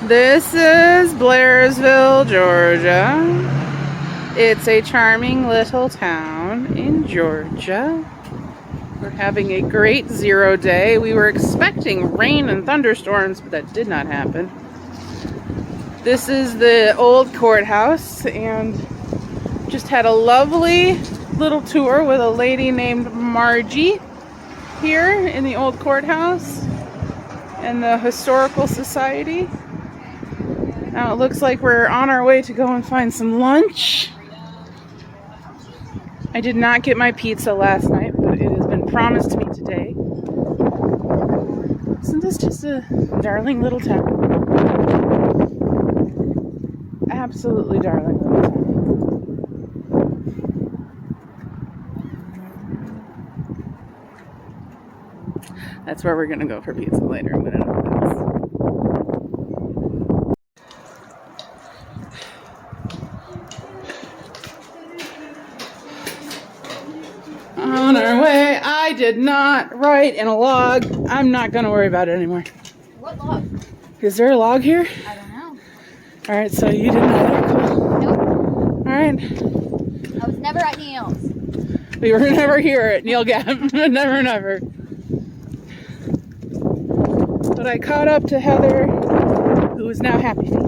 This is Blairsville, Georgia. It's a charming little town in Georgia. We're having a great 0 day. We were expecting rain and thunderstorms, but that did not happen. This is the old courthouse, and just had a lovely little tour with a lady named Margie here in the old courthouse and the Historical Society. Now it looks like we're on our way to go and find some lunch. I did not get my pizza last night, but it has been promised to me today. Isn't this just a darling little town? Absolutely darling little town. That's where we're gonna go for pizza later. I'm gonna know this. On our way. I did not write in a log. I'm not gonna worry about it anymore. What log? Is there a log here? I don't know. All right, so you didn't know that. Cool. Nope. All right. I was never at Neel's. We were never here at Neel Gap. Never. But I caught up to Heather, who is now happy feet.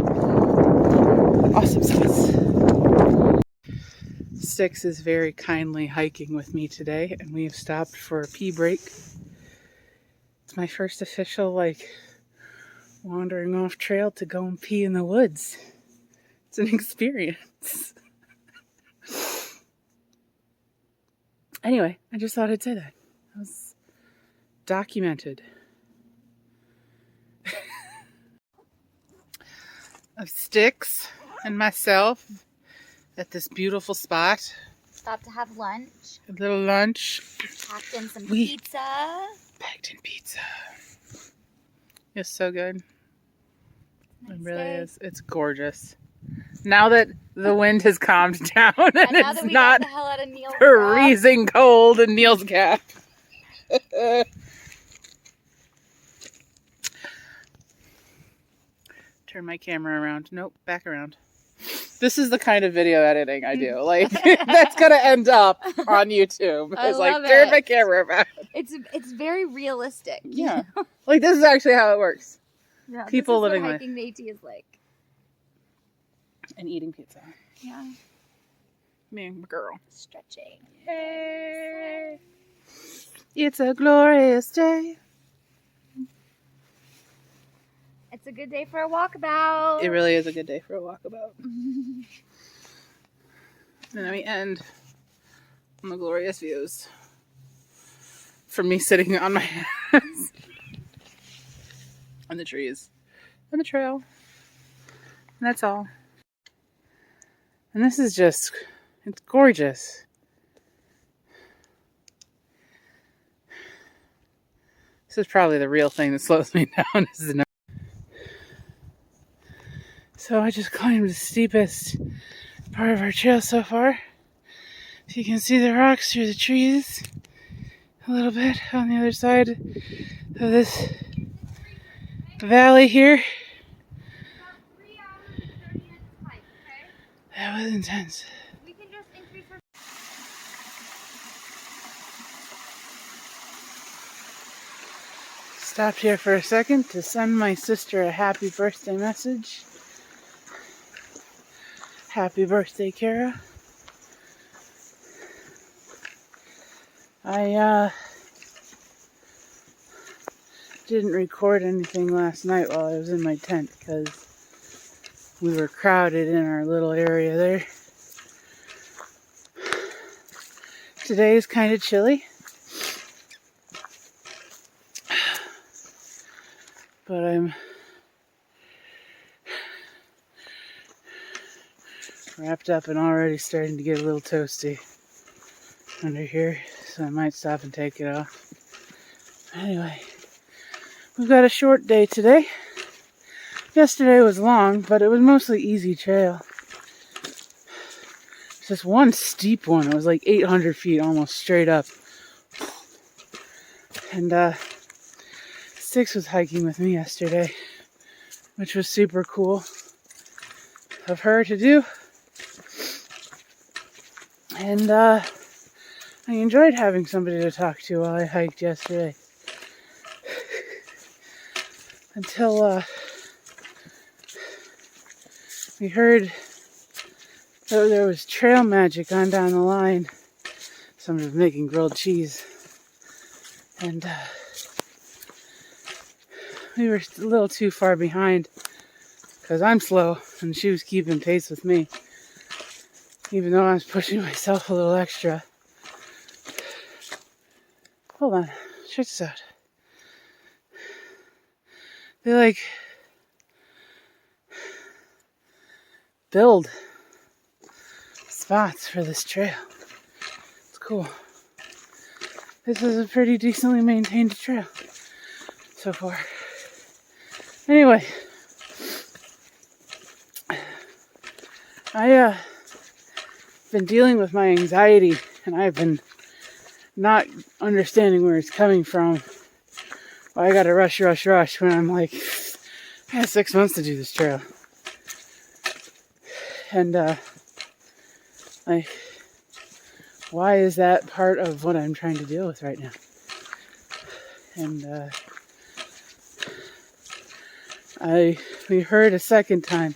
Awesome sauce. Styx is very kindly hiking with me today, and we have stopped for a pee break. It's my first official, wandering off trail to go and pee in the woods. It's an experience. Anyway, I just thought I'd say that. It was documented. Of Styx and myself at this beautiful spot. Stopped to have lunch. A little lunch. Packed in some pizza. Packed in pizza. It's so good. It really is. It's gorgeous. Now that the wind has calmed down and now it's that we not got the hell out of Neel's freezing cold in Neel's Gap. Turn my camera around. Nope, back around. This is the kind of video editing I do. That's gonna end up on YouTube. It's turn my camera around. It's very realistic. Yeah. This is actually how it works. Yeah, People this is living what life. hiking Métis is like. And eating pizza. Yeah. Me and my girl. Stretching. Hey. It's a glorious day. It's a good day for a walkabout. It really is a good day for a walkabout. And then we end on the glorious views from me sitting on my hands. And the trees. And the trail. And that's all. And this is just, it's gorgeous. This is probably the real thing that slows me down. Is the So I just climbed the steepest part of our trail so far. So you can see the rocks through the trees a little bit on the other side of this valley here. That was intense. Stopped here for a second to send my sister a happy birthday message. Happy birthday, Kara. I didn't record anything last night while I was in my tent because we were crowded in our little area there. Today is kind of chilly. But I'm wrapped up and already starting to get a little toasty under here, so I might stop and take it off. Anyway, we've got a short day today. Yesterday was long, but it was mostly easy trail. It's just one steep one. It was 800 feet almost straight up. And Styx was hiking with me yesterday. which was super cool of her to do. And I enjoyed having somebody to talk to while I hiked yesterday. Until we heard that there was trail magic on down the line. Somebody was making grilled cheese. And we were a little too far behind because I'm slow and she was keeping pace with me. Even though I was pushing myself a little extra. Hold on, check this out. They like build spots for this trail. It's cool. This is a pretty decently maintained trail so far. Anyway, I been dealing with my anxiety, and I've been not understanding where it's coming from. I gotta rush when I'm like, I have 6 months to do this trail. And like, why is that part of what I'm trying to deal with right now? And we heard a second time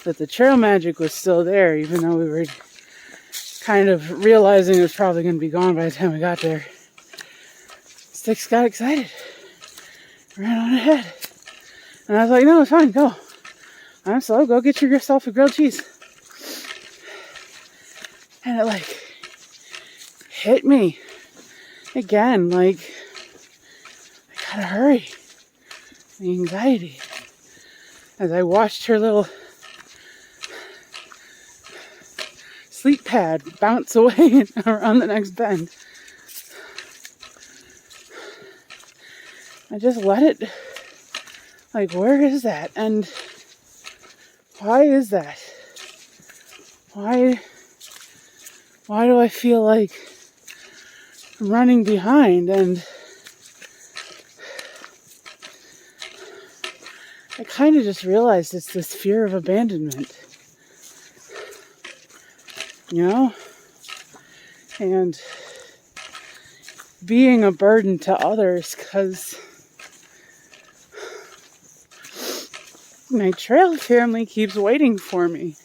that the trail magic was still there, even though we were kind of realizing it was probably going to be gone by the time we got there. Sticks got excited. Ran on ahead. And I was like, no, it's fine, go. I'm slow, go get yourself a grilled cheese. And it like hit me again, like I gotta hurry. The anxiety. As I watched her little sleep pad bounce away around the next bend. I just let it, like, where is that? And why is that? Why do I feel like I'm running behind? And I kind of just realized it's this fear of abandonment. You know? And being a burden to others, because my trail family keeps waiting for me.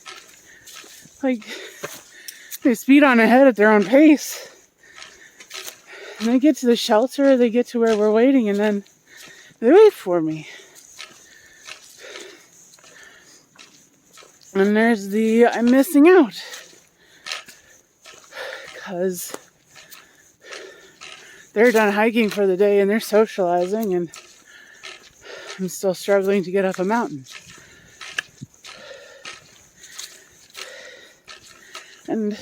Like, they speed on ahead at their own pace. And they get to the shelter, they get to where we're waiting, and then they wait for me. And there's the I'm missing out. Because they're done hiking for the day and they're socializing, and I'm still struggling to get up a mountain. And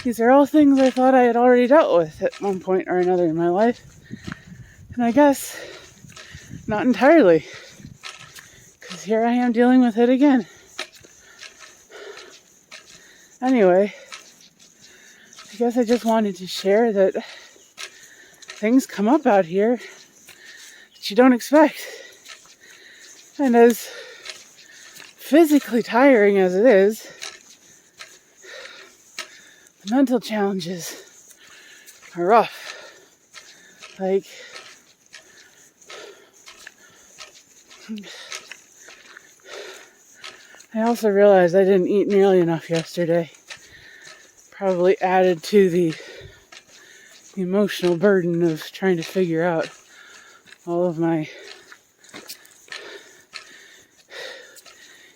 these are all things I thought I had already dealt with at one point or another in my life. And I guess not entirely. Because here I am dealing with it again. Anyway, I guess I just wanted to share that things come up out here that you don't expect. And as physically tiring as it is, the mental challenges are rough. Like, I also realized I didn't eat nearly enough yesterday. Probably added to the emotional burden of trying to figure out all of my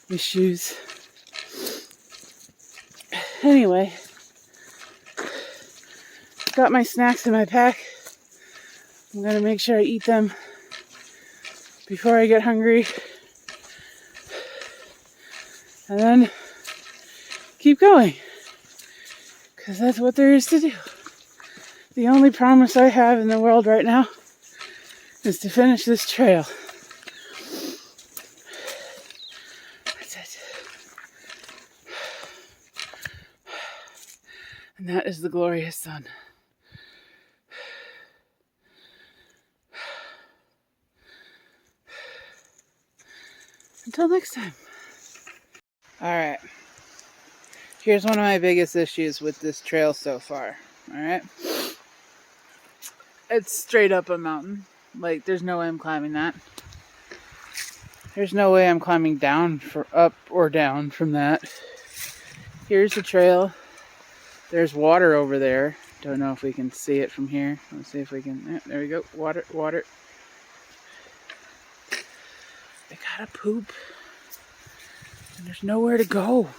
issues. Anyway, got my snacks in my pack. I'm gonna make sure I eat them before I get hungry. And then keep going. Because that's what there is to do. The only promise I have in the world right now is to finish this trail. That's it. And that is the glorious sun. Until next time. Alright. Here's one of my biggest issues with this trail so far. Alright. It's straight up a mountain. Like, there's no way I'm climbing that. There's no way I'm climbing down for up or down from that. Here's the trail. There's water over there. Don't know if we can see it from here. Let's see if we can. Yeah, there we go. Water, water. I gotta poop. And there's nowhere to go.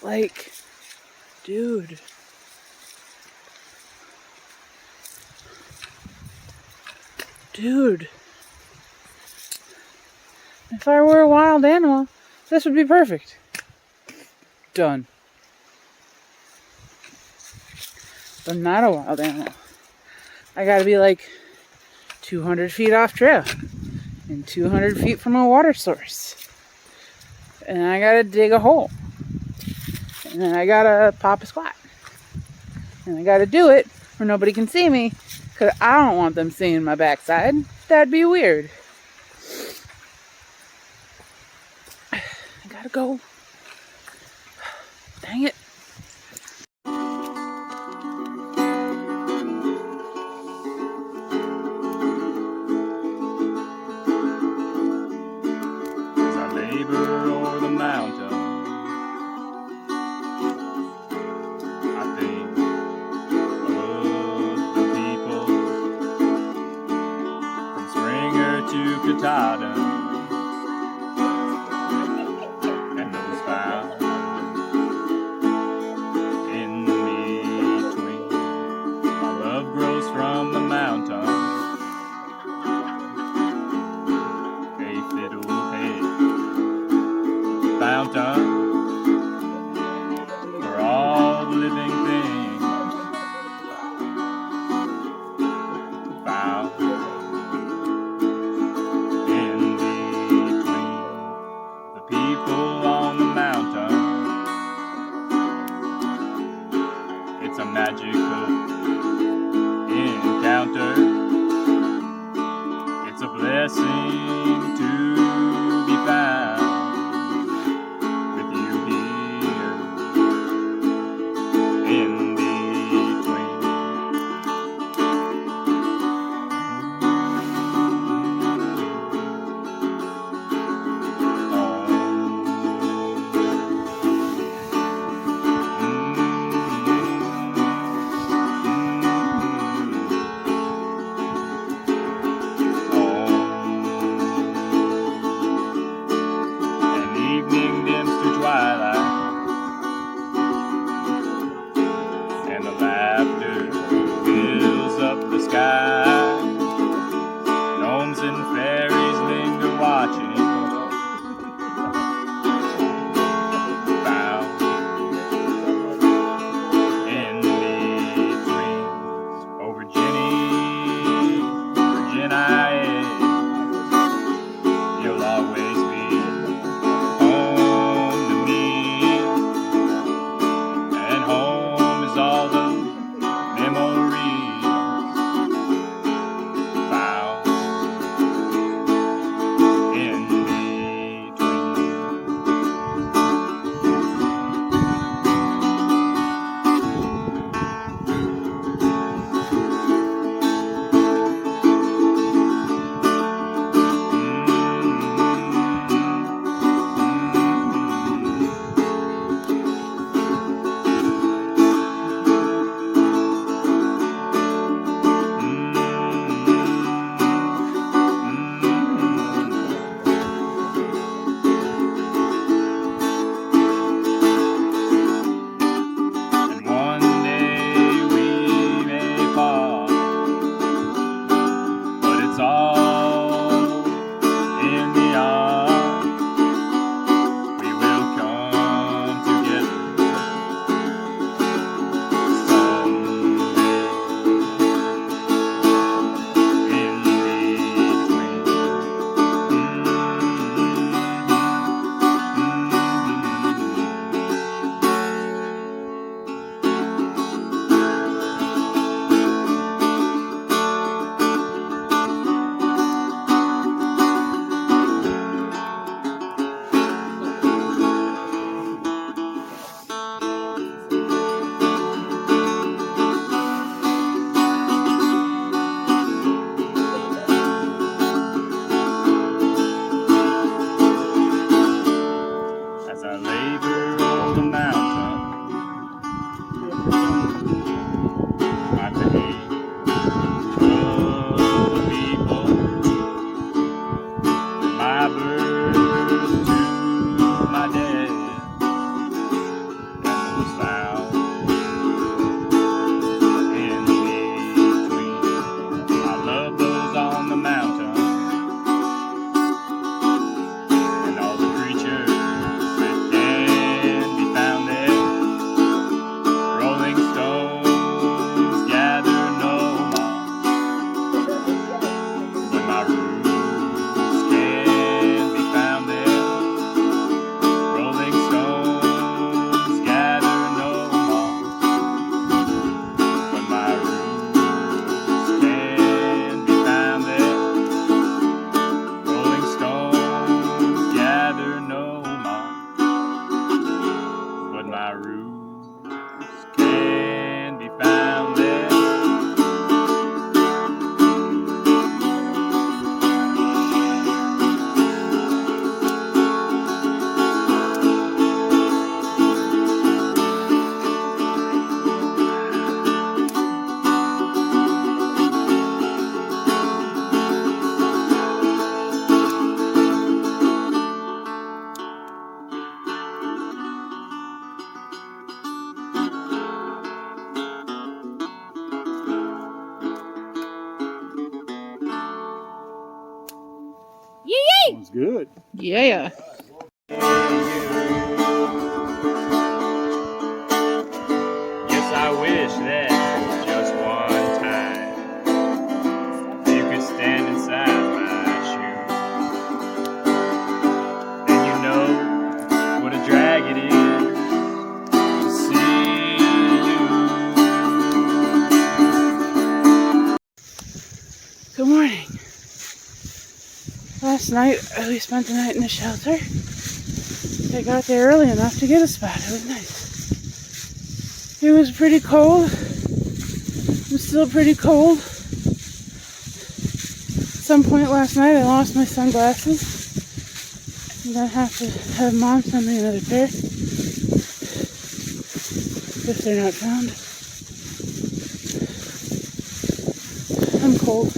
Like, dude. Dude. If I were a wild animal, this would be perfect. Done. But I'm not a wild animal. I gotta be like 200 feet off trail and 200 feet from a water source. And I gotta dig a hole. And then I gotta pop a squat. And I gotta do it where nobody can see me, because I don't want them seeing my backside. That'd be weird. I gotta go. Dang it. As I labor o'er the mountain, I think of the people from Springer to Katahdin, and those found in between. My love grows from the mountain, a fiddlehead fountain for all living things found in between. The people on the mountain, it's a magical encounter. It's a blessing to be found with you here in between. An evening dims to twilight, and the laughter fills up the sky. Gnomes and fairies linger watching, found in between. Oh, Virginia, you'll always be home to me, and home is all the memories found Sounds good. Yeah. Yes, I wish that just one time you could stand inside my shoes. Then you know what a drag it is to see you. Good morning. Last night we spent the night in the shelter. I got there early enough to get a spot. It was nice. It was pretty cold. It was still pretty cold. At some point last night I lost my sunglasses. I'm gonna have to have Mom send me another pair if they're not found. I'm cold.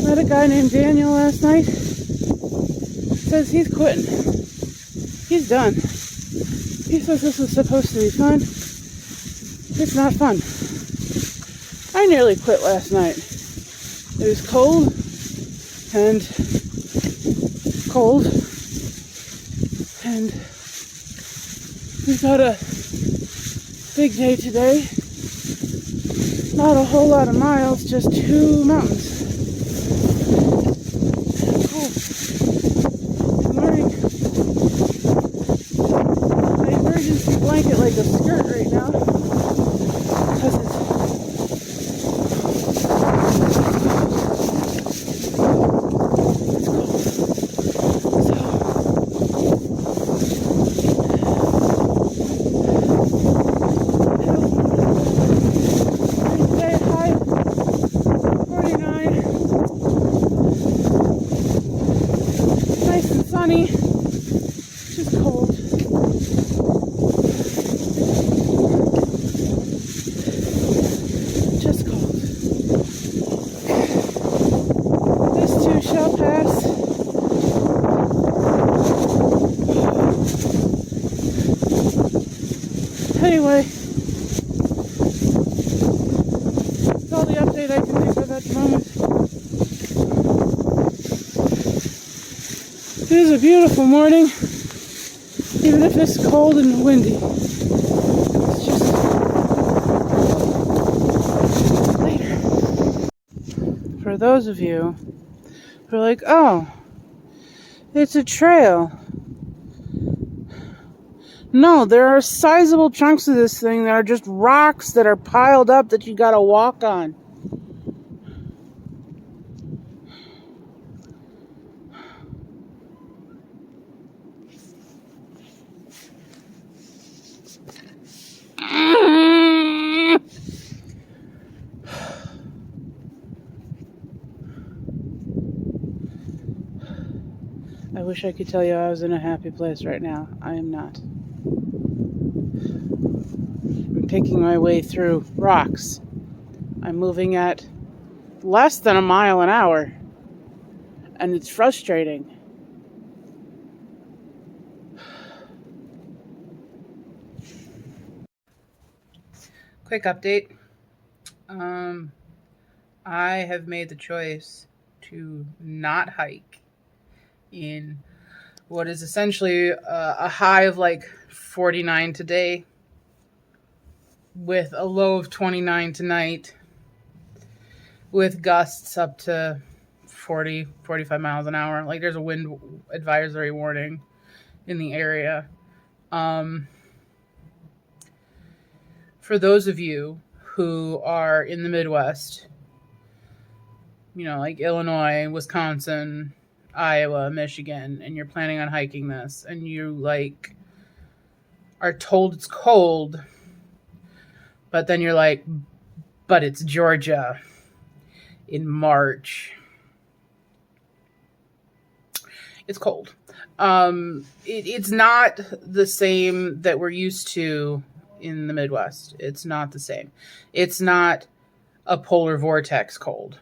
Met a guy named Daniel last night. Says he's quitting. He's done. He says this was supposed to be fun. It's not fun. I nearly quit last night. It was cold and we've got a big day today. Not a whole lot of miles, just 2 mountains. Cool. I'm wearing my emergency blanket like a skirt right now because it's cold. Today high 49. Nice and sunny. Just cold. Just cold. This too shall pass. Anyway, that's all the update I can think of at the moment. It is a beautiful morning, even if it's cold and windy. It's just later. For those of you who are like, oh, it's a trail. No, there are sizable chunks of this thing that are just rocks that are piled up that you gotta walk on. I wish I could tell you I was in a happy place right now. I am not. I'm picking my way through rocks. I'm moving at less than a mile an hour, and it's frustrating. Quick update. I have made the choice to not hike in what is essentially a high of like 49 today with a low of 29 tonight with gusts up to 40, 45 miles an hour. Like there's a wind advisory warning in the area. For those of you who are in the Midwest, you know, like Illinois, Wisconsin, Iowa, Michigan, and you're planning on hiking this, and you like are told it's cold, but then you're like, but it's Georgia in March. It's cold. It's not the same that we're used to in the Midwest. It's not the same. It's not a polar vortex cold,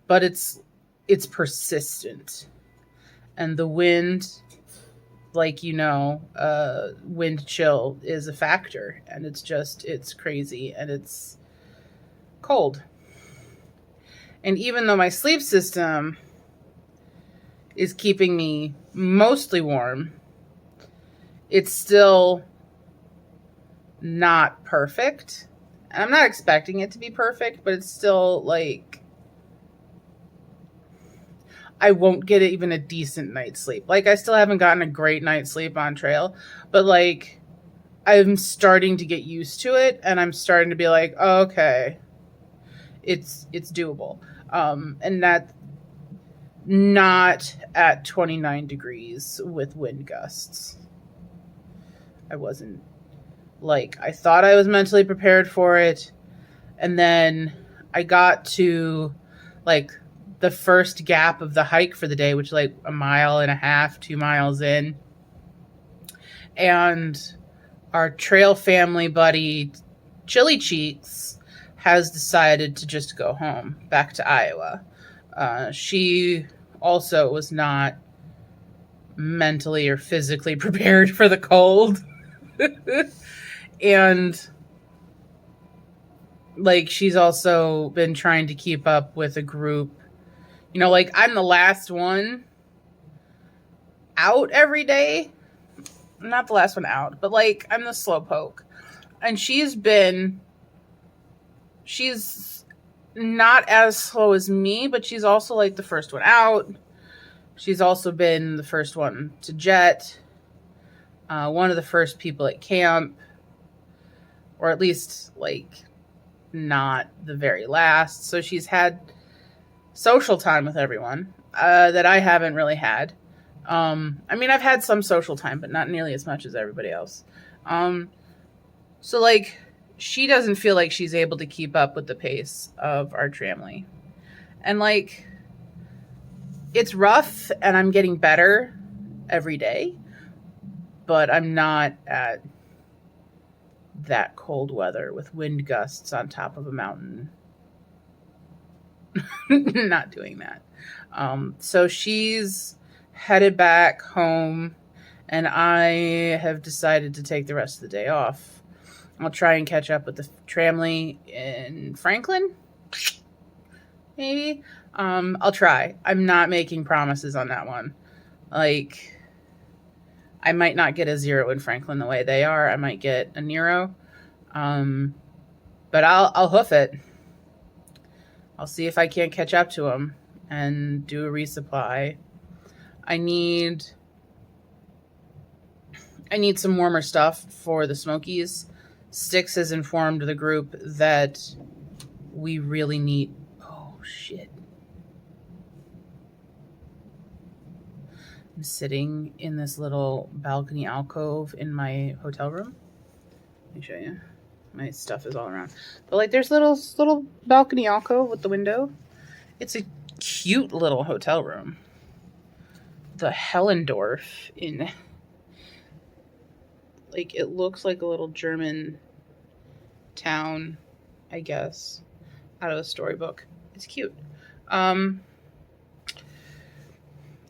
but it's persistent, and the wind, like wind chill is a factor, and it's crazy, and it's cold. And even though my sleep system is keeping me mostly warm, it's still not perfect. And I'm not expecting it to be perfect, but it's still like I won't get even a decent night's sleep. Like, I still haven't gotten a great night's sleep on trail, but like I'm starting to get used to it, and I'm starting to be like, oh, okay, it's doable. And that not at 29 degrees with wind gusts. I wasn't, like, I thought I was mentally prepared for it. And then I got to like the first gap of the hike for the day, which is like 1.5 miles, 2 miles in. And our trail family buddy, Chili Cheeks, has decided to just go home back to Iowa. She also was not mentally or physically prepared for the cold. And like, she's also been trying to keep up with a group. You know, like, I'm the last one out every day. Not the last one out, but like, I'm the slowpoke. And she's not as slow as me, but she's also like the first one out. She's also been the first one to jet. One of the first people at camp, or at least like not the very last. So she's had social time with everyone that I haven't really had. I mean, I've had some social time, but not nearly as much as everybody else. So like, she doesn't feel like she's able to keep up with the pace of our family. And like, it's rough, and I'm getting better every day, but I'm not at that cold weather with wind gusts on top of a mountain. Not doing that. So she's headed back home, and I have decided to take the rest of the day off. I'll try and catch up with the family in Franklin, maybe. I'll try. I'm not making promises on that one. Like, I might not get a 0 in Franklin the way they are. I might get a Nero. But I'll hoof it. I'll see if I can't catch up to them and do a resupply. I need some warmer stuff for the Smokies. Styx has informed the group that we really need... Oh, shit. I'm sitting in this little balcony alcove in my hotel room. Let me show you. My stuff is all around. But like, there's little balcony alcove with the window. It's a cute little hotel room. The Hellendorf in... Like, it looks like a little German town, I guess, out of a storybook. It's cute.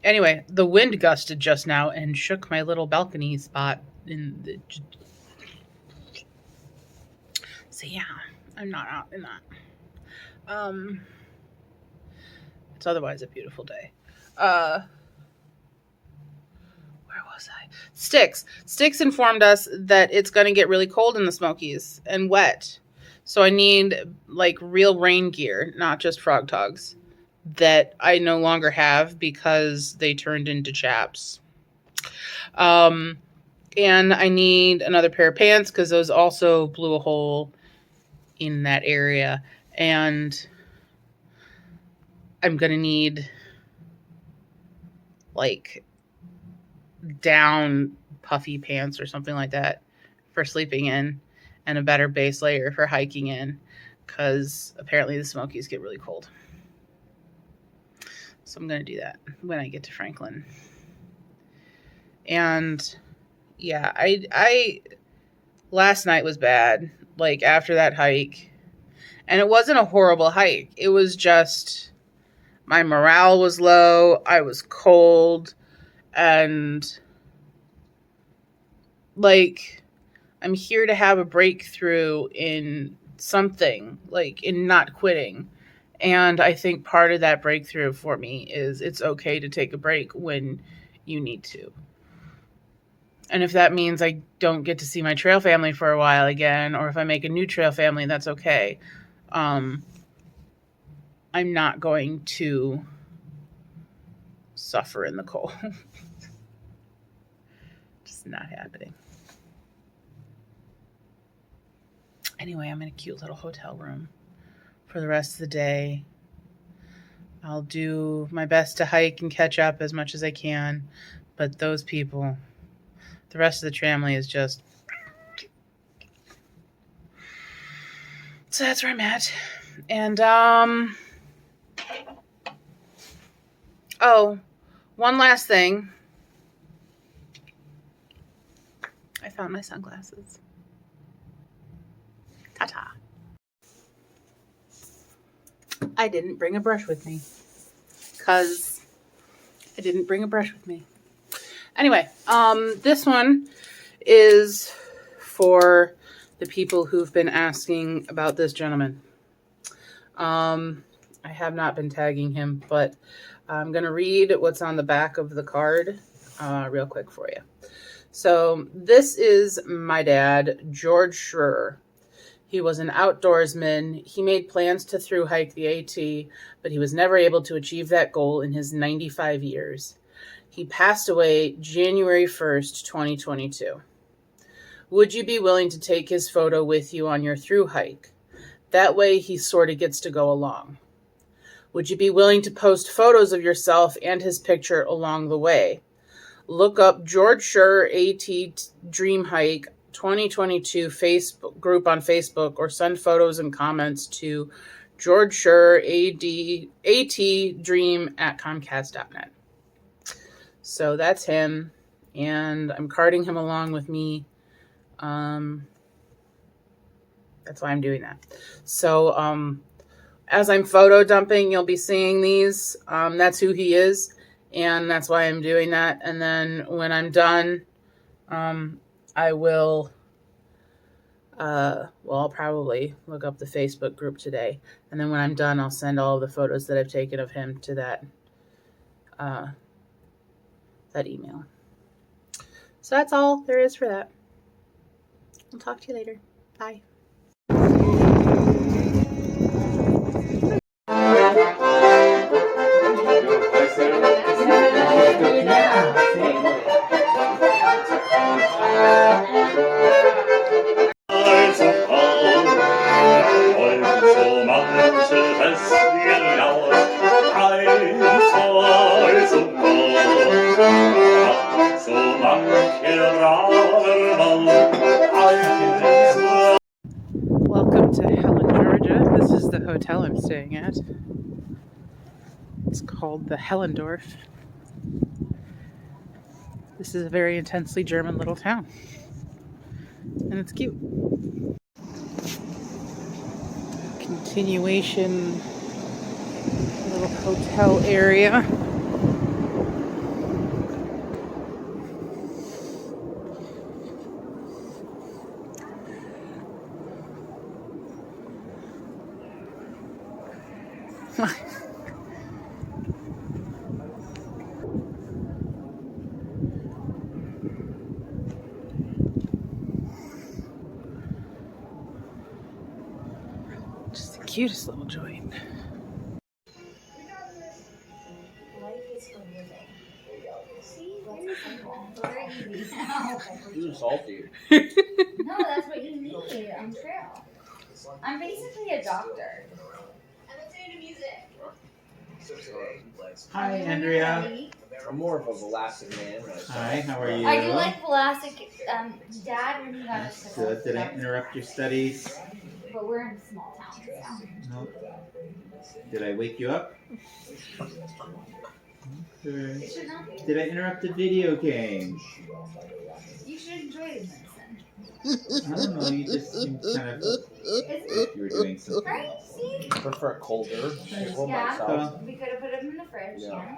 Anyway, the wind gusted just now and shook my little balcony spot in the... So yeah, I'm not out in that. It's otherwise a beautiful day. Where was I? Styx informed us that it's going to get really cold in the Smokies and wet. So I need like real rain gear, not just frog togs, that I no longer have because they turned into chaps. And I need another pair of pants because those also blew a hole in that area. And I'm going to need like down puffy pants or something like that for sleeping in, and a better base layer for hiking in, because apparently the Smokies get really cold. So I'm going to do that when I get to Franklin. And yeah, I last night was bad, like after that hike. And it wasn't a horrible hike. It was just my morale was low. I was cold. And like, I'm here to have a breakthrough in something, like in not quitting. And I think part of that breakthrough for me is it's okay to take a break when you need to. And if that means I don't get to see my trail family for a while again, or if I make a new trail family, that's okay. I'm not going to suffer in the cold. Just not happening. Anyway, I'm in a cute little hotel room for the rest of the day. I'll do my best to hike and catch up as much as I can, but those people, the rest of the family is just... So that's where I'm at. And, oh, one last thing. I found my sunglasses. Ta-ta. I didn't bring a brush with me because I didn't bring a brush with me. Anyway, this one is for the people who've been asking about this gentleman. I have not been tagging him, but I'm going to read what's on the back of the card real quick for you. So this is my dad, George Schroer. He was an outdoorsman. He made plans to thru hike the AT, but he was never able to achieve that goal in his 95 years. He passed away January 1st, 2022. Would you be willing to take his photo with you on your thru hike? That way he sort of gets to go along. Would you be willing to post photos of yourself and his picture along the way? Look up George Schroer AT Dream Hike 2022 Facebook group on Facebook, or send photos and comments to George Schroer AT Dream at Comcast.net. So that's him, and I'm carting him along with me. That's why I'm doing that. So as I'm photo dumping, you'll be seeing these. That's who he is, and that's why I'm doing that. And then when I'm done, I will, I'll probably look up the Facebook group today. And then when I'm done, I'll send all of the photos that I've taken of him to that email. So that's all there is for that. I'll talk to you later. Bye. Welcome to Helen, Georgia. This is the hotel I'm staying at. It's called the Hellendorf. This is a very intensely German little town. And it's cute. Continuation little hotel area. Just the cutest little joint. Too salty. No, that's what you need on trail. I'm basically a doctor. I'm listening to music. Hi, Andrea. I'm more of a Velasquez man. Hi, how are you? I do like Velasquez. Dad really got us to Good. Did I interrupt your studies? But we're in a small town, so. No. Did I wake you up? Okay. It should not be. Did I interrupt the video game? You should enjoy the medicine. I don't know. You just seemed kind of like you were doing something. Right? See? I prefer colder. For Yeah. myself. We could have put them in the fridge. Yeah.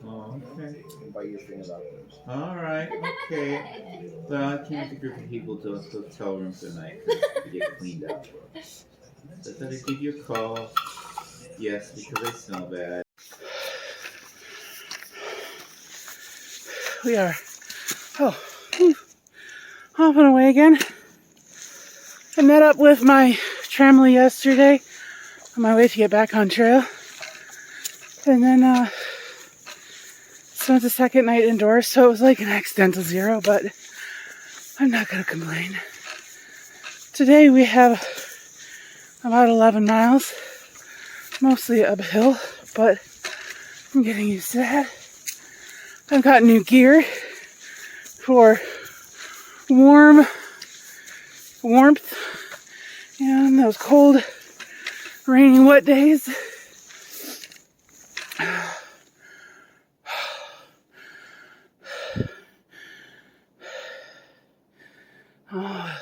Oh, okay. By your finger doctors. All right. Okay. Well, I came with a group of people to a hotel room tonight to get cleaned up. So I thought I'd give you a call. Yes, because they smell bad. We are hopping away again. I met up with my family yesterday on my way to get back on trail. And then spent the second night indoors, so it was like an accidental zero, but I'm not going to complain. Today we have about 11 miles, mostly uphill, but I'm getting used to that. I've got new gear for warmth and those cold, rainy, wet days.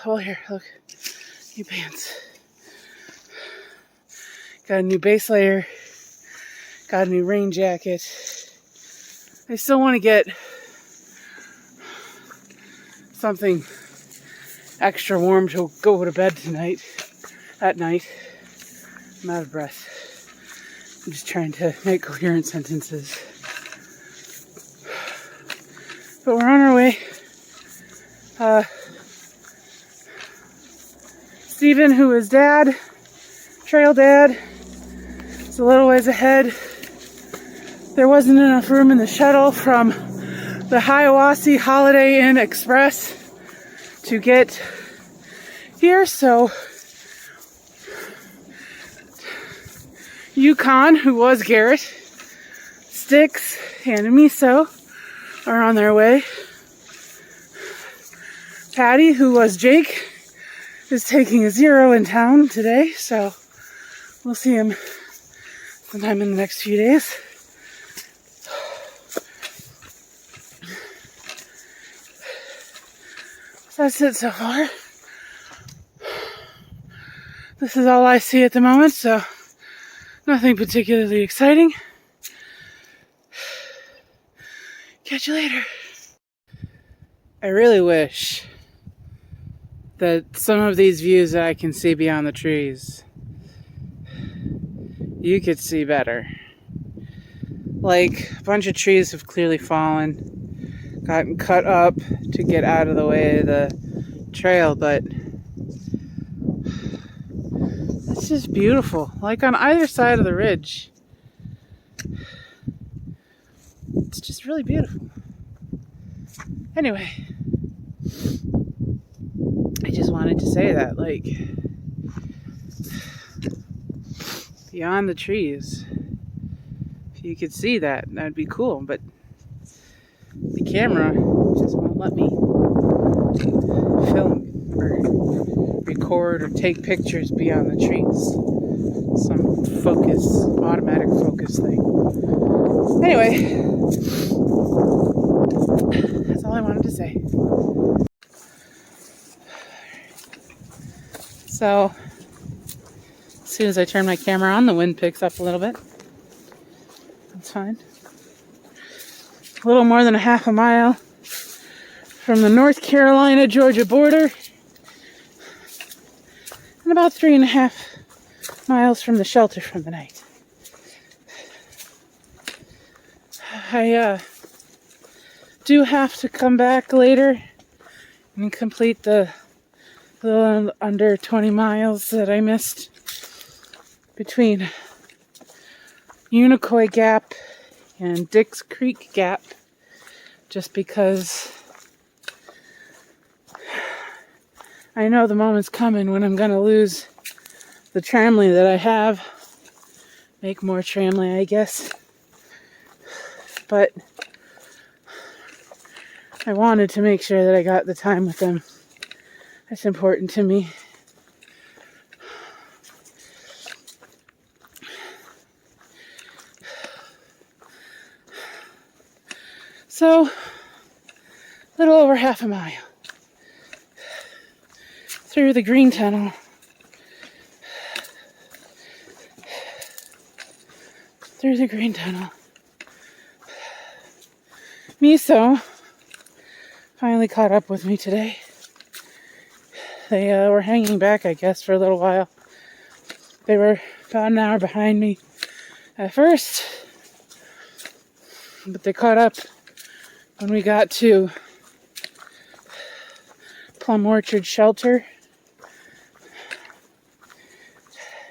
Oh, here, look, new pants. Got a new base layer, got a new rain jacket. I still want to get something extra warm to go to bed at night. I'm out of breath. I'm just trying to make coherent sentences. But we're on our way. Stephen, who is trail dad, is a little ways ahead. There wasn't enough room in the shuttle from the Hiawassee Holiday Inn Express to get here, so Yukon, who was Garrett, Styx, and Miso are on their way. Patty, who was Jake, is taking a zero in town today, so we'll see him sometime in the next few days. So that's it so far. This is all I see at the moment, so nothing particularly exciting. Catch you later. I really wish that some of these views that I can see beyond the trees, you could see better. Like, a bunch of trees have clearly fallen, gotten cut up to get out of the way of the trail, but it's just beautiful. Like, on either side of the ridge, it's just really beautiful. Anyway, I just wanted to say that, like, beyond the trees, if you could see that, that'd be cool, but the camera just won't let me film or record or take pictures beyond the trees. Some automatic focus thing. Anyway, that's all I wanted to say. So, as soon as I turn my camera on, the wind picks up a little bit. That's fine. A little more than a half a mile from the North Carolina-Georgia border, and about 3.5 miles from the shelter from the night. I do have to come back later and complete the little under 20 miles that I missed between Unicoi Gap and Dix Creek Gap, just because I know the moment's coming when I'm going to lose the tramley that I have. Make more tramley, I guess. But I wanted to make sure that I got the time with them. That's important to me. So, a little over half a mile through the green tunnel. Through the green tunnel. Miso finally caught up with me today. They were hanging back, I guess, for a little while. They were about an hour behind me. at first, but they caught up when we got to Plum Orchard Shelter.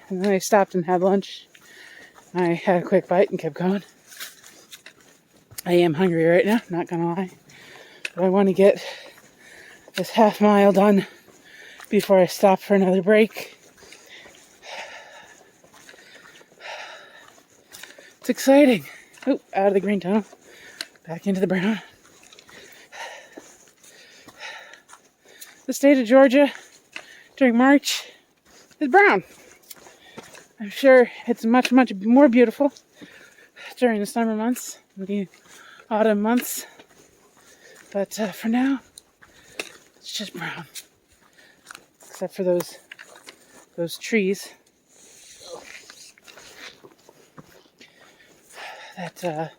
And then I stopped and had lunch. I had a quick bite and kept going. I am hungry right now, not gonna lie. But I want to get this half mile done before I stop for another break. It's exciting. Oh, out of the green tunnel, back into the brown. The state of Georgia during March is brown. I'm sure it's much, much more beautiful during the summer months, the autumn months. But for now, it's just brown. Except for those trees that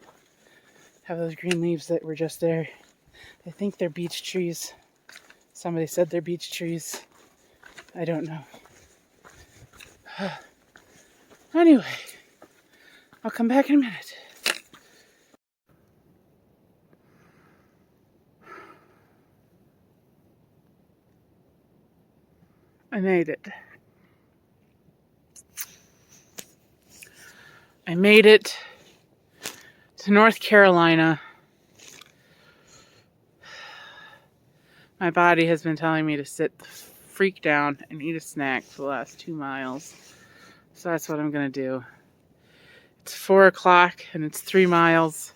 have those green leaves that were just there. I think they're beech trees. Somebody said they're beech trees. I don't know. Anyway, I'll come back in a minute. I made it. I made it to North Carolina. My body has been telling me to sit the freak down and eat a snack for the last 2 miles. So that's what I'm going to do. It's 4 o'clock and it's 3 miles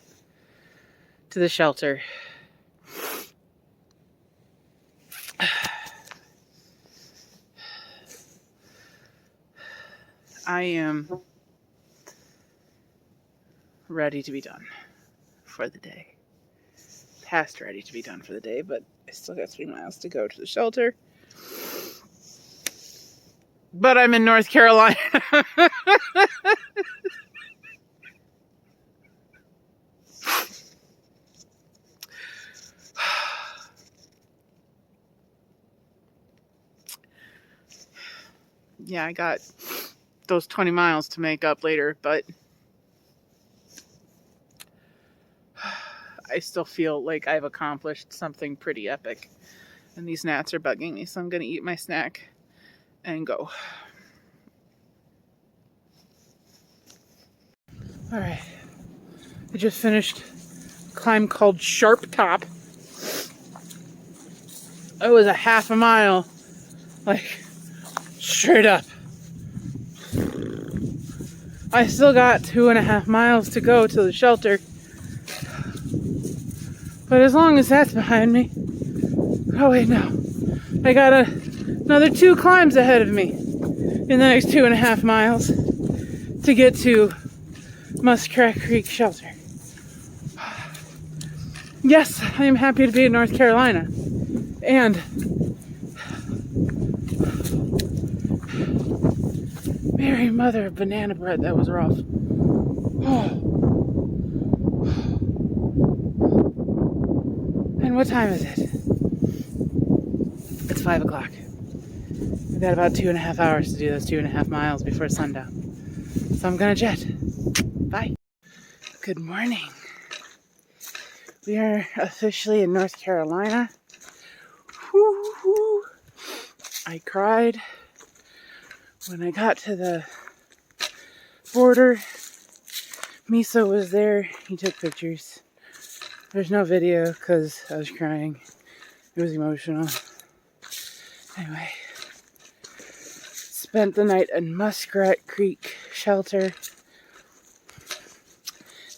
to the shelter. I am ready to be done for the day. Past ready to be done for the day, but I still got 3 miles to go to the shelter. But I'm in North Carolina. Yeah, I got those 20 miles to make up later, but I still feel like I've accomplished something pretty epic. And these gnats are bugging me, so I'm going to eat my snack and go. Alright. I just finished a climb called Sharp Top. It was a half a mile, like, straight up. I still got 2.5 miles to go to the shelter. But as long as that's behind me... Oh wait, no. I got another 2 climbs ahead of me in the next 2.5 miles to get to Muskrat Creek Shelter. Yes, I am happy to be in North Carolina. And Mary Mother of Banana Bread, that was rough. Oh. And what time is it? It's 5 o'clock. I've got about 2.5 hours to do those 2.5 miles before sundown. So I'm gonna jet. Bye. Good morning. We are officially in North Carolina. Woo-hoo. I cried when I got to the border. Miso was there. He took pictures. There's no video because I was crying. It was emotional. Anyway, spent the night at Muskrat Creek Shelter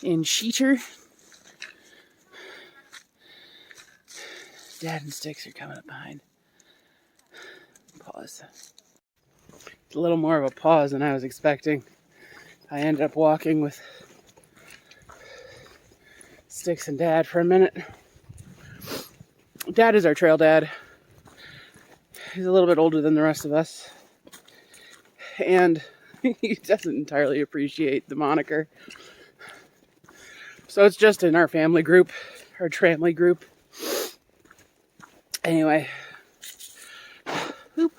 in Sheeter. Dad and Sticks are coming up behind. Pause. It's a little more of a pause than I was expecting. I ended up walking with Sticks and Dad for a minute. Dad is our trail dad. He's a little bit older than the rest of us. And he doesn't entirely appreciate the moniker. So it's just in our family group, our tramley group. Anyway. Oop.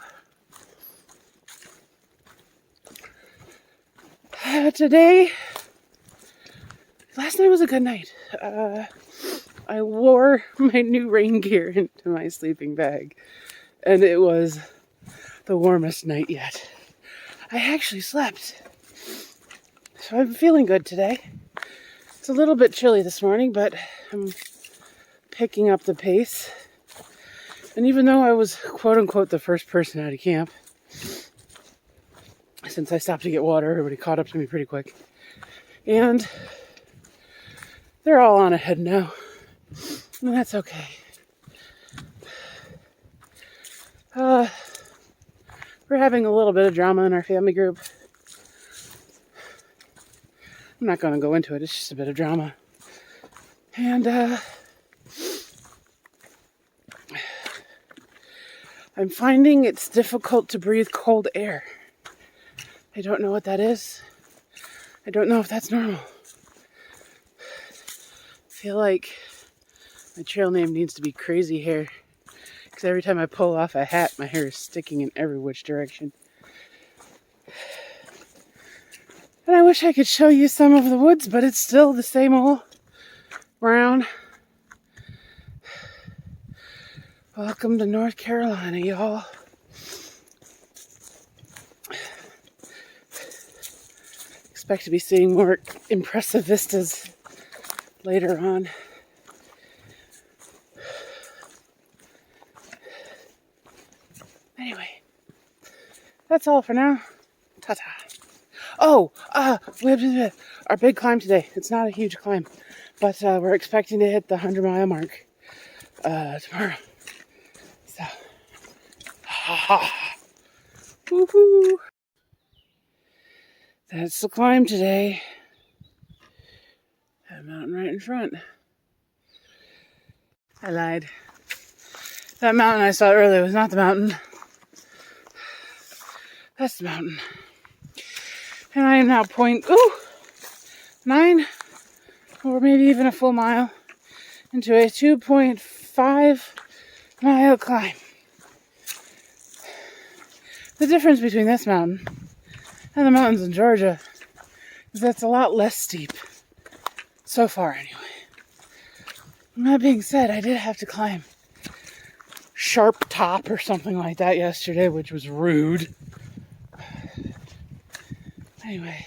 Today last night was a good night. I wore my new rain gear into my sleeping bag, and it was the warmest night yet. I actually slept, so I'm feeling good today. It's a little bit chilly this morning, but I'm picking up the pace. And even though I was quote-unquote the first person out of camp, since I stopped to get water, everybody caught up to me pretty quick. And they're all on ahead now. And that's okay. We're having a little bit of drama in our family group. I'm not going to go into it. It's just a bit of drama. And I'm finding it's difficult to breathe cold air. I don't know what that is. I don't know if that's normal. I feel like my trail name needs to be Crazy Hair, because every time I pull off a hat, my hair is sticking in every which direction. And I wish I could show you some of the woods, but it's still the same old brown. Welcome to North Carolina, y'all. Expect to be seeing more impressive vistas later on. Anyway, that's all for now. Ta-ta. Oh, our big climb today. It's not a huge climb, but we're expecting to hit the 100-mile mark tomorrow. So, woohoo! That's the climb today. That mountain right in front. I lied. That mountain I saw earlier was not the mountain. That's the mountain. And I am now 0.9 or maybe even a full mile into a 2.5 mile climb. The difference between this mountain and the mountains in Georgia is that it's a lot less steep. So far, anyway. And that being said, I did have to climb Sharp Top or something like that yesterday, which was rude. Anyway,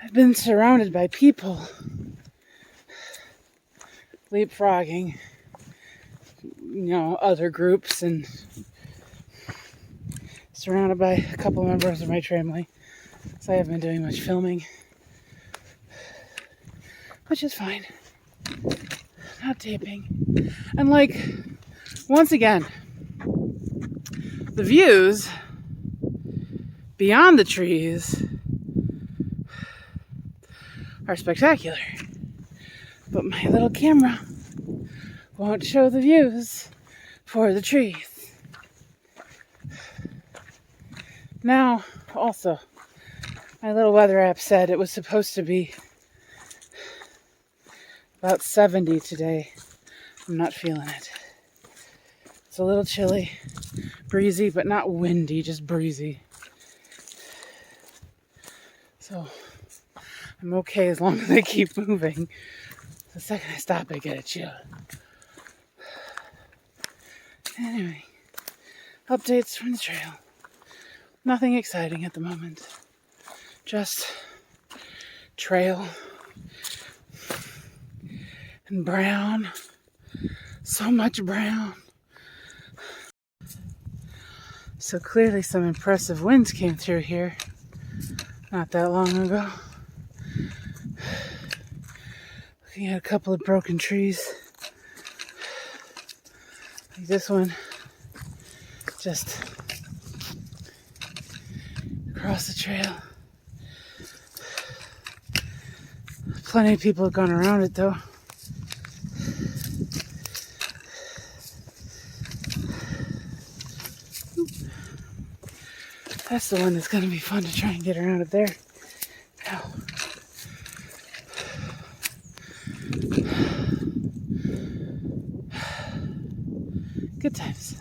I've been surrounded by people leapfrogging, other groups, and surrounded by a couple members of my family. So I haven't been doing much filming, which is fine. Not taping. And once again, the views beyond the trees are spectacular. But my little camera won't show the views for the trees. Now, also, my little weather app said it was supposed to be about 70 today. I'm not feeling it. It's a little chilly, breezy, but not windy, just breezy. So, I'm okay as long as I keep moving. The second I stop, I get a chill. Anyway, updates from the trail. Nothing exciting at the moment. Just trail and brown. So much brown. So clearly some impressive winds came through here not that long ago. Looking at a couple of broken trees. Like this one. Just across the trail. Plenty of people have gone around it though. That's the one that's going to be fun to try and get around up there. Ow. Good times.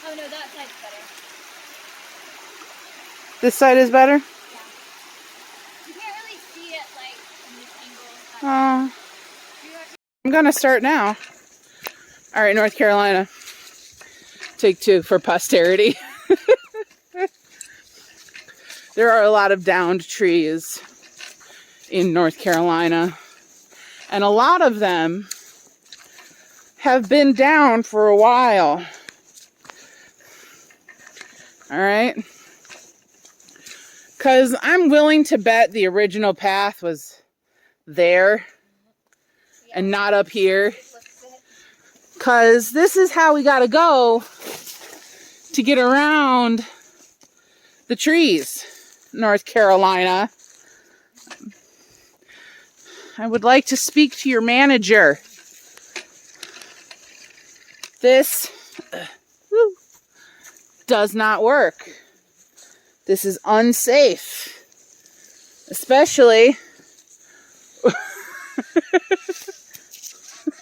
Oh no, that side's better. This side is better? You can't really see it like from this angle. Oh. I'm gonna start now. All right, North Carolina. Take 2 for posterity. There are a lot of downed trees in North Carolina, and a lot of them have been down for a while. All right? Because I'm willing to bet the original path was there and not up here. Because this is how we got to go to get around the trees, North Carolina. I would like to speak to your manager. This does not work. This is unsafe. Especially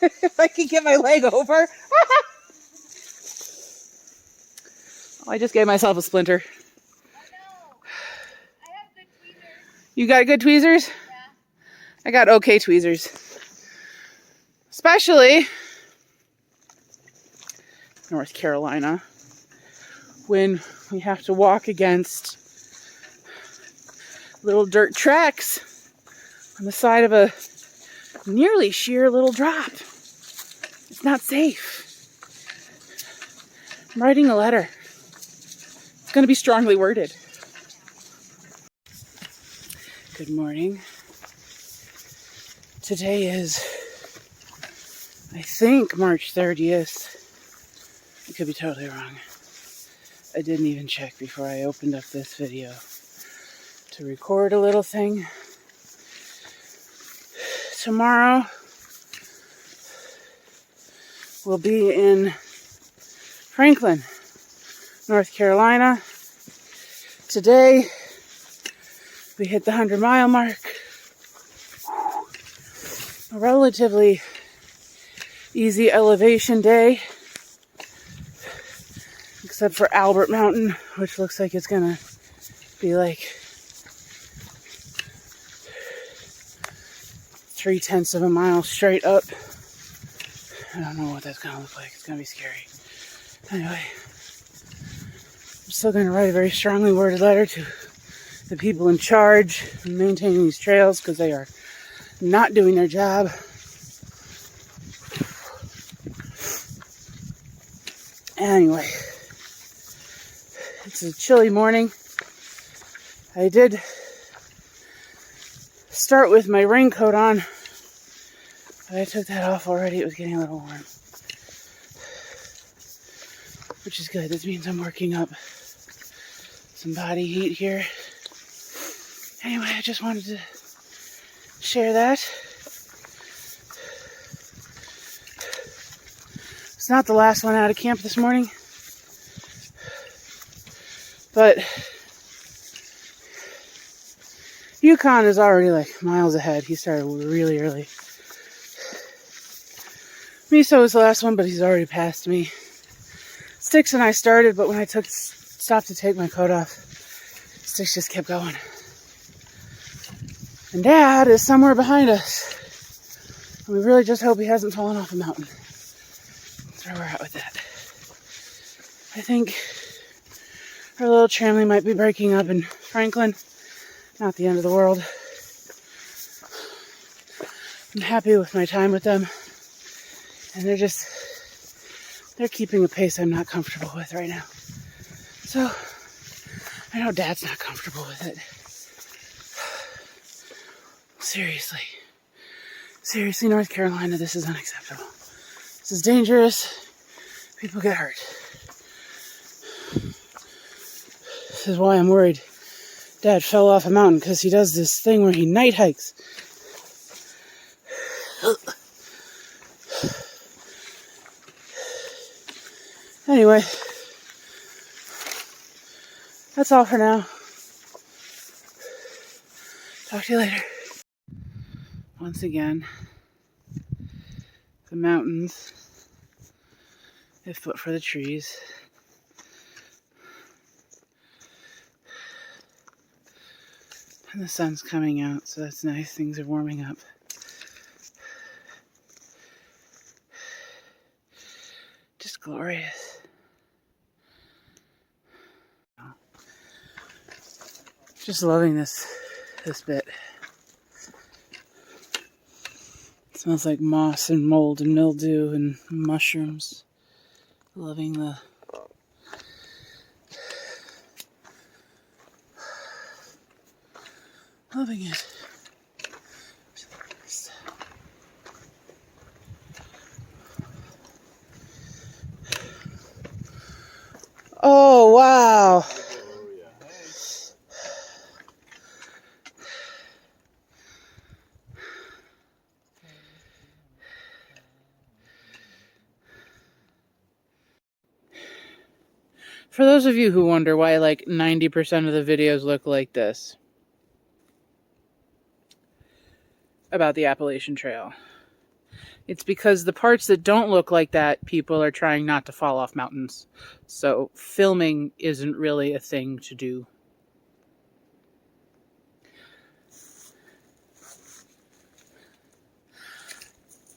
if I can get my leg over. Oh, I just gave myself a splinter. Oh no. I have good tweezers. You got good tweezers? Yeah. I got okay tweezers. Especially North Carolina, when we have to walk against little dirt tracks on the side of a nearly sheer little drop. It's not safe. I'm writing a letter. It's going to be strongly worded. Good morning. Today is, I think, March 30th. I could be totally wrong. I didn't even check before I opened up this video to record a little thing. Tomorrow we'll be in Franklin, North Carolina. Today we hit the 100-mile mark. A relatively easy elevation day, except for Albert Mountain, which looks like it's gonna be like 0.3 of a mile straight up. I don't know what that's gonna look like. It's gonna be scary. Anyway, I'm still gonna write a very strongly worded letter to the people in charge of maintaining these trails, because they are not doing their job. Anyway, it's a chilly morning. I did start with my raincoat on, but I took that off already. It was getting a little warm, which is good. This means I'm working up some body heat here. Anyway, I just wanted to share that. It's not the last one out of camp this morning, but Yukon is already like miles ahead. He started really early. Miso was the last one, but he's already passed me. Sticks and I started, but when I stopped to take my coat off, Sticks just kept going. And Dad is somewhere behind us. And we really just hope he hasn't fallen off a mountain. That's where we're at with that. I think our little tramley might be breaking up in Franklin. Not the end of the world. I'm happy with my time with them. And they're keeping a pace I'm not comfortable with right now. So, I know Dad's not comfortable with it. Seriously, North Carolina, this is unacceptable. This is dangerous. People get hurt. This is why I'm worried Dad fell off a mountain, because he does this thing where he night hikes. Anyway, that's all for now. Talk to you later. Once again, the mountains, if but for the trees. And the sun's coming out, so that's nice. Things are warming up. Just glorious. Just loving this bit. It smells like moss and mold and mildew and mushrooms. Loving it. Oh, wow. For those of you who wonder why like 90% of the videos look like this about the Appalachian Trail, it's because the parts that don't look like that, people are trying not to fall off mountains. So filming isn't really a thing to do.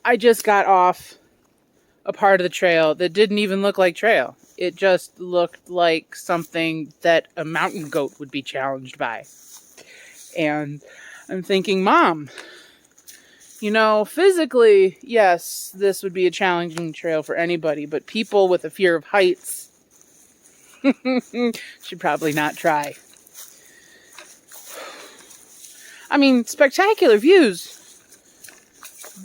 I just got off a part of the trail that didn't even look like trail. It just looked like something that a mountain goat would be challenged by. And I'm thinking, Mom, you know, physically, yes, this would be a challenging trail for anybody, but people with a fear of heights should probably not try. I mean, spectacular views,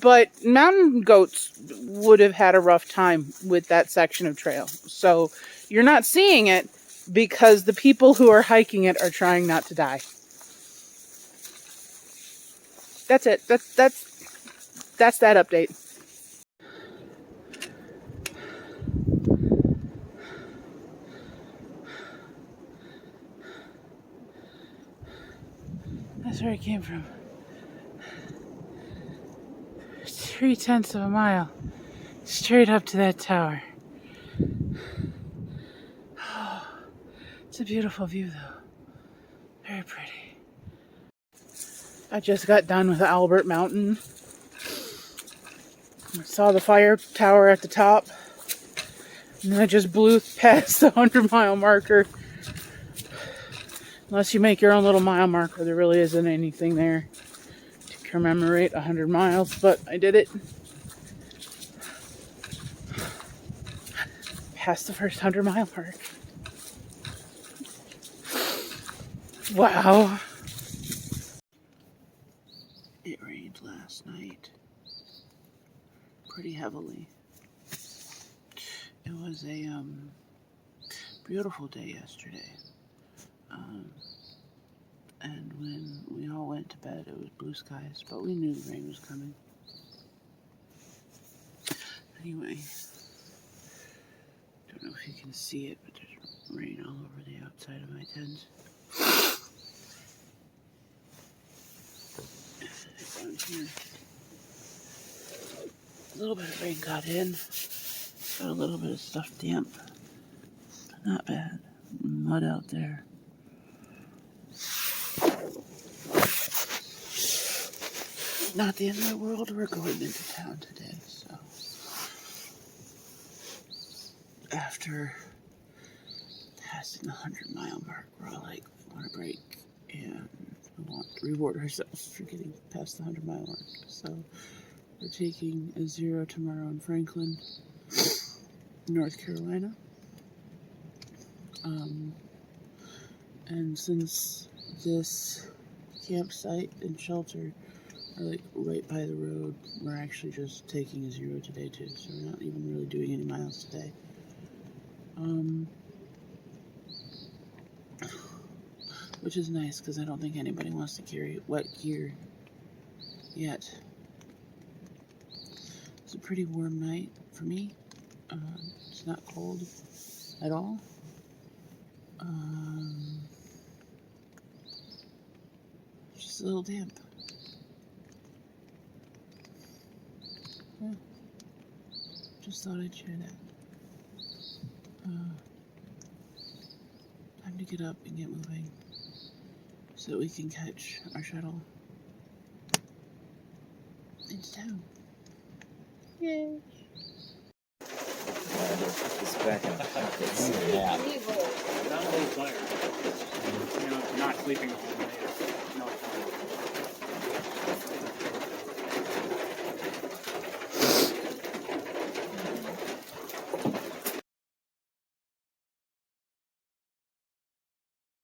but mountain goats would have had a rough time with that section of trail. So you're not seeing it because the people who are hiking it are trying not to die. That's it. That's that update. That's where it came from. 3/10 of a mile straight up to that tower. Oh, it's a beautiful view though. Very pretty. I just got done with Albert Mountain. I saw the fire tower at the top. And then I just blew past the 100-mile marker. Unless you make your own little mile marker, there really isn't anything there to commemorate 100 miles, but I did it. Past the first 100-mile mark. Wow. It rained last night. Pretty heavily. It was a beautiful day yesterday. And when we all went to bed, it was blue skies, but we knew the rain was coming. Anyway, don't know if you can see it, but there's rain all over the outside of my tent. Down here, a little bit of rain got in, got a little bit of stuff damp, but not bad. Mud out there. Not the end of the world. We're going into town today, so after passing the 100-mile mark, we're all like, we want a break and we want to reward ourselves for getting past the 100-mile mark. So we're taking a 0 tomorrow in Franklin, North Carolina. And since this campsite and shelter are like right by the road, we're actually just taking a 0 today too, so we're not even really doing any miles today. Which is nice because I don't think anybody wants to carry wet gear yet. It's a pretty warm night for me. It's not cold at all. Just a little damp. Yeah. Just thought I'd share that. Time to get up and get moving. so that we can catch our shuttle into town. Yay! It's back in the pockets. Yeah. Not a little player. You know, not sleeping all